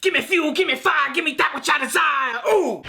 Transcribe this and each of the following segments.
Give me fuel, give me fire, give me that which I desire! Ooh!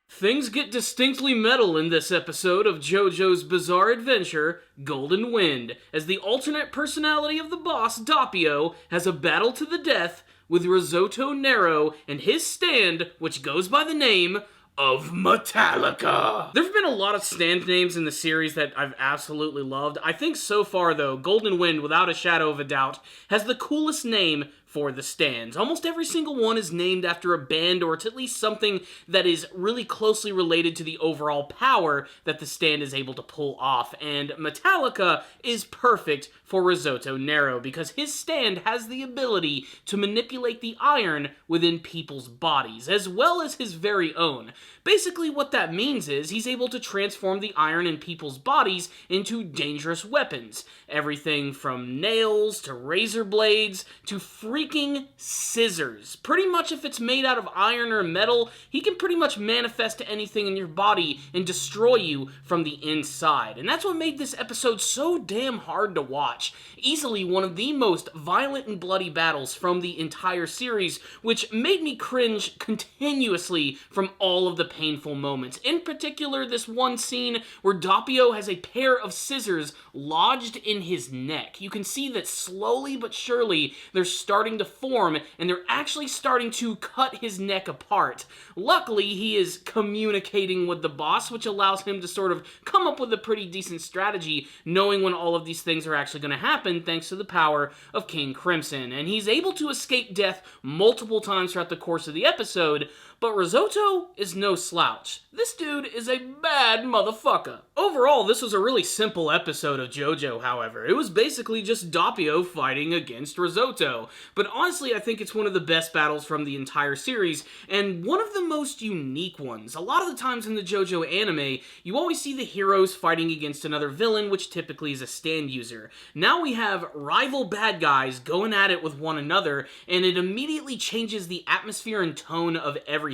Things get distinctly metal in this episode of JoJo's bizarre adventure, Golden Wind, as the alternate personality of the boss, Doppio, has a battle to the death with Risotto Nero and his stand, which goes by the name of Metallica. There have been a lot of stand names in the series that I've absolutely loved. I think so far, though, Golden Wind, without a shadow of a doubt, has the coolest name for the stands. Almost every single one is named after a band, or it's at least something that is really closely related to the overall power that the stand is able to pull off, and Metallica is perfect for Risotto Nero, because his stand has the ability to manipulate the iron within people's bodies, as well as his very own. Basically, what that means is he's able to transform the iron in people's bodies into dangerous weapons. Everything from nails to razor blades to freaking scissors. Pretty much if it's made out of iron or metal, he can pretty much manifest anything in your body and destroy you from the inside. And that's what made this episode so damn hard to watch. Easily one of the most violent and bloody battles from the entire series, which made me cringe continuously from all of the painful moments. In particular, this one scene where Doppio has a pair of scissors lodged in his neck. You can see that slowly but surely they're starting to form, and they're actually starting to cut his neck apart. Luckily, he is communicating with the boss, which allows him to sort of come up with a pretty decent strategy, knowing when all of these things are actually going to happen, thanks to the power of King Crimson. And he's able to escape death multiple times throughout the course of the episode, but Risotto is no slouch. This dude is a bad motherfucker. Overall, this was a really simple episode of JoJo, however. It was basically just Doppio fighting against Risotto. But honestly, I think it's one of the best battles from the entire series, and one of the most unique ones. A lot of the times in the JoJo anime, you always see the heroes fighting against another villain, which typically is a stand user. Now we have rival bad guys going at it with one another, and it immediately changes the atmosphere and tone of everything.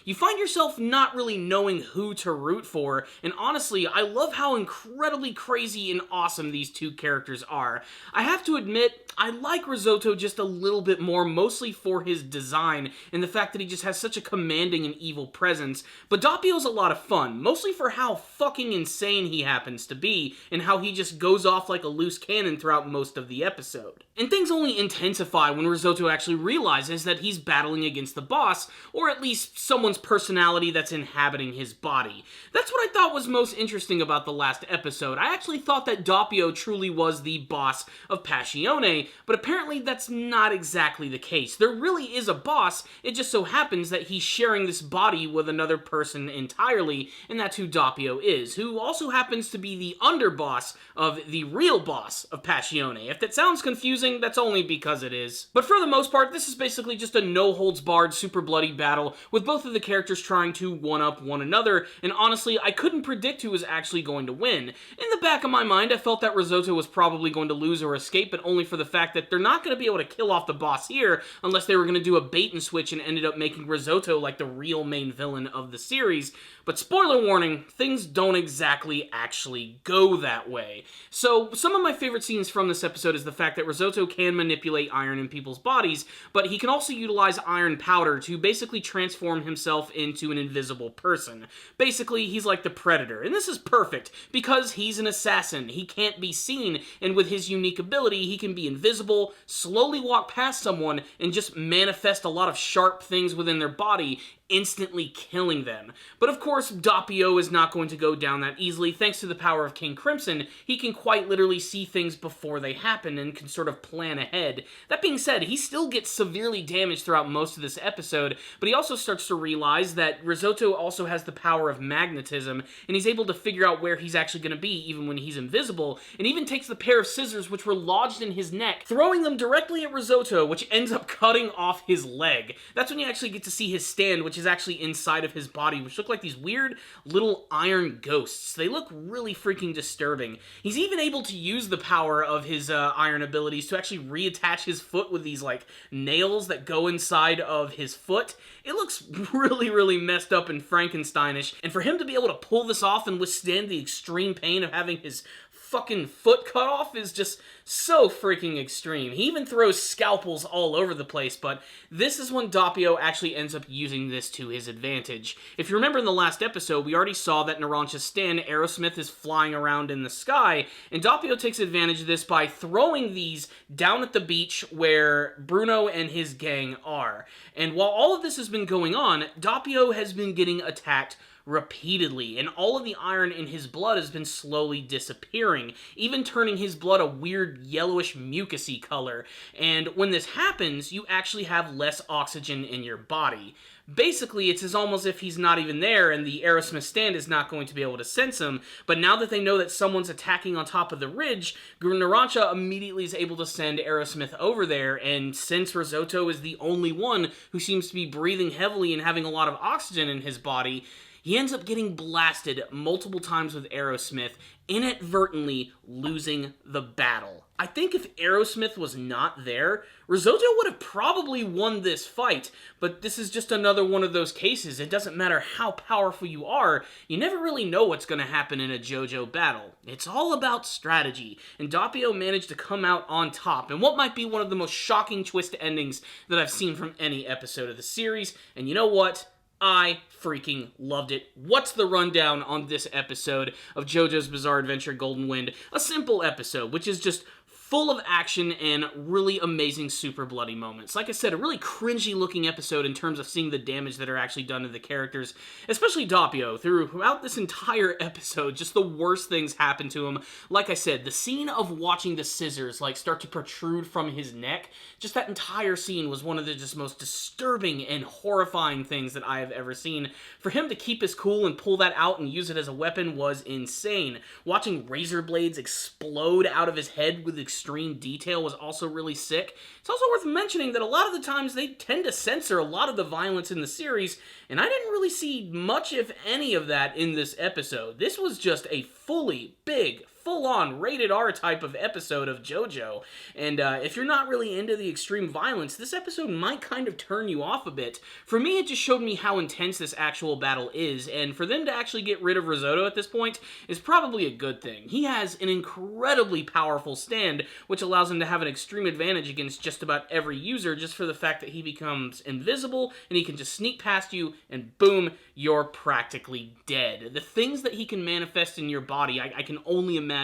You find yourself not really knowing who to root for, and honestly, I love how incredibly crazy and awesome these two characters are. I have to admit, I like Risotto just a little bit more, mostly for his design and the fact that he just has such a commanding and evil presence, but Doppio's a lot of fun, mostly for how fucking insane he happens to be, and how he just goes off like a loose cannon throughout most of the episode. And things only intensify when Risotto actually realizes that he's battling against the boss, or at least someone's personality that's inhabiting his body. That's what I thought was most interesting about the last episode. I actually thought that Doppio truly was the boss of Passione, but apparently that's not exactly the case. There really is a boss, it just so happens that he's sharing this body with another person entirely, and that's who Doppio is, who also happens to be the underboss of the real boss of Passione. If that sounds confusing, that's only because it is. But for the most part, this is basically just a no-holds-barred, super bloody battle with both of the characters trying to one-up one another, and honestly, I couldn't predict who was actually going to win. In the back of my mind, I felt that Risotto was probably going to lose or escape, but only for the fact that they're not going to be able to kill off the boss here unless they were going to do a bait and switch and ended up making Risotto like the real main villain of the series. But spoiler warning, things don't exactly actually go that way. So some of my favorite scenes from this episode is the fact that Risotto can manipulate iron in people's bodies, but he can also utilize iron powder to basically transform himself into an invisible person. Basically, he's like the Predator, and this is perfect because he's an assassin. He can't be seen, and with his unique ability, he can be invisible, slowly walk past someone, and just manifest a lot of sharp things within their body, instantly killing them. But of course, Doppio is not going to go down that easily. Thanks to the power of King Crimson, he can quite literally see things before they happen and can sort of plan ahead. That being said, he still gets severely damaged throughout most of this episode, but he also starts to realize that Risotto also has the power of magnetism, and he's able to figure out where he's actually going to be even when he's invisible, and even takes the pair of scissors which were lodged in his neck, throwing them directly at Risotto, which ends up cutting off his leg. That's when you actually get to see his stand, which is actually inside of his body, which look like these weird little iron ghosts. They look really freaking disturbing. He's even able to use the power of his iron abilities to actually reattach his foot with these like nails that go inside of his foot. It looks really, really messed up and Frankensteinish, and for him to be able to pull this off and withstand the extreme pain of having his fucking foot cut off is just so freaking extreme. He even throws scalpels all over the place, but this is when Doppio actually ends up using this to his advantage. If you remember in the last episode, we already saw that in Narancia's stand, Aerosmith is flying around in the sky, and Doppio takes advantage of this by throwing these down at the beach where Bruno and his gang are. And while all of this has been going on, Doppio has been getting attacked repeatedly, and all of the iron in his blood has been slowly disappearing, even turning his blood a weird yellowish mucusy color. And when this happens, you actually have less oxygen in your body. Basically, it's as almost if he's not even there and the Aerosmith stand is not going to be able to sense him, but now that they know that someone's attacking on top of the ridge, Narancia immediately is able to send Aerosmith over there, and since Risotto is the only one who seems to be breathing heavily and having a lot of oxygen in his body, he ends up getting blasted multiple times with Aerosmith, inadvertently losing the battle. I think if Aerosmith was not there, Risotto would have probably won this fight, but this is just another one of those cases. It doesn't matter how powerful you are, you never really know what's going to happen in a JoJo battle. It's all about strategy, and Doppio managed to come out on top in what might be one of the most shocking twist endings that I've seen from any episode of the series, and you know what? I freaking loved it. What's the rundown on this episode of JoJo's Bizarre Adventure Golden Wind? A simple episode, which is just full of action and really amazing super bloody moments. Like I said, a really cringy looking episode in terms of seeing the damage that are actually done to the characters, especially Doppio. Throughout this entire episode, just the worst things happen to him. Like I said, the scene of watching the scissors start to protrude from his neck, just that entire scene was one of the just most disturbing and horrifying things that I have ever seen. For him to keep his cool and pull that out and use it as a weapon was insane. Watching razor blades explode out of his head with extreme detail was also really sick. It's also worth mentioning that a lot of the times they tend to censor a lot of the violence in the series, and I didn't really see much, if any, of that in this episode. This was just a fully big, full-on rated R type of episode of JoJo, and if you're not really into the extreme violence, this episode might kind of turn you off a bit. For me, it just showed me how intense this actual battle is, and for them to actually get rid of Risotto at this point is probably a good thing. He has an incredibly powerful stand, which allows him to have an extreme advantage against just about every user, just for the fact that he becomes invisible, and he can just sneak past you, and boom, you're practically dead. The things that he can manifest in your body, I can only imagine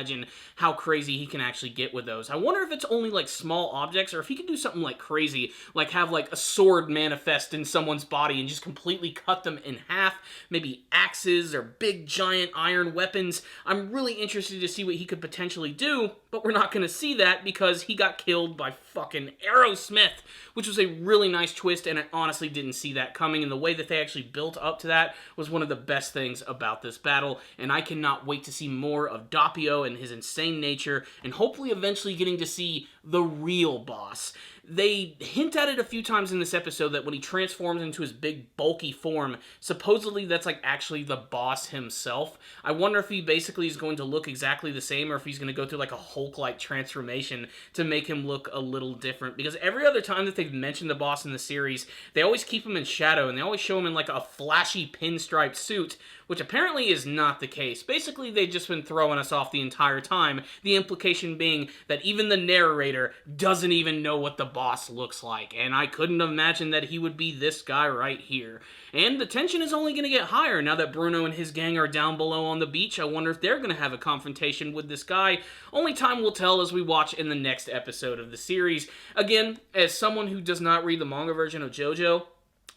how crazy he can actually get with those. I wonder if it's only small objects, or if he can do something crazy, have a sword manifest in someone's body and just completely cut them in half, maybe axes or big giant iron weapons. I'm really interested to see what he could potentially do, but we're not going to see that because he got killed by fucking Aerosmith, which was a really nice twist, and I honestly didn't see that coming, and the way that they actually built up to that was one of the best things about this battle, and I cannot wait to see more of Doppio and his insane nature, and hopefully eventually getting to see the real boss. They hint at it a few times in this episode that when he transforms into his big bulky form, supposedly that's actually the boss himself. I wonder if he basically is going to look exactly the same, or if he's going to go through a Hulk-like transformation to make him look a little different, because every other time that they've mentioned the boss in the series, they always keep him in shadow, and they always show him in a flashy pinstripe suit, which apparently is not the case. Basically, they've just been throwing us off the entire time, the implication being that even the narrator doesn't even know what the boss looks like, and I couldn't imagine that he would be this guy right here. And the tension is only going to get higher now that Bruno and his gang are down below on the beach. I wonder if they're going to have a confrontation with this guy. Only time will tell as we watch in the next episode of the series. Again, as someone who does not read the manga version of JoJo,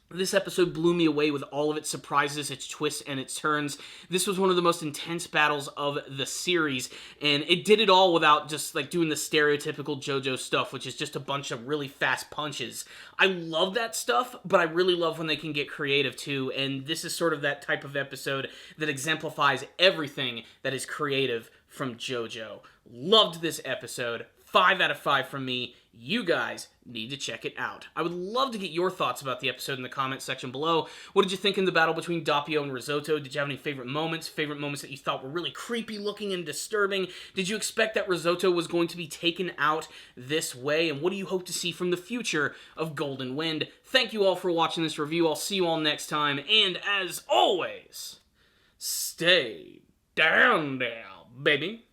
this episode blew me away with all of its surprises, its twists, and its turns. This was one of the most intense battles of the series, and it did it all without just doing the stereotypical JoJo stuff, which is just a bunch of really fast punches. I love that stuff, but I really love when they can get creative too, and this is sort of that type of episode that exemplifies everything that is creative from JoJo. Loved this episode. 5 out of 5 from me. You guys need to check it out. I would love to get your thoughts about the episode in the comment section below. What did you think in the battle between Doppio and Risotto? Did you have any favorite moments that you thought were really creepy looking and disturbing? Did you expect that Risotto was going to be taken out this way? And what do you hope to see from the future of Golden Wind? Thank you all for watching this review. I'll see you all next time. And as always, stay down, baby.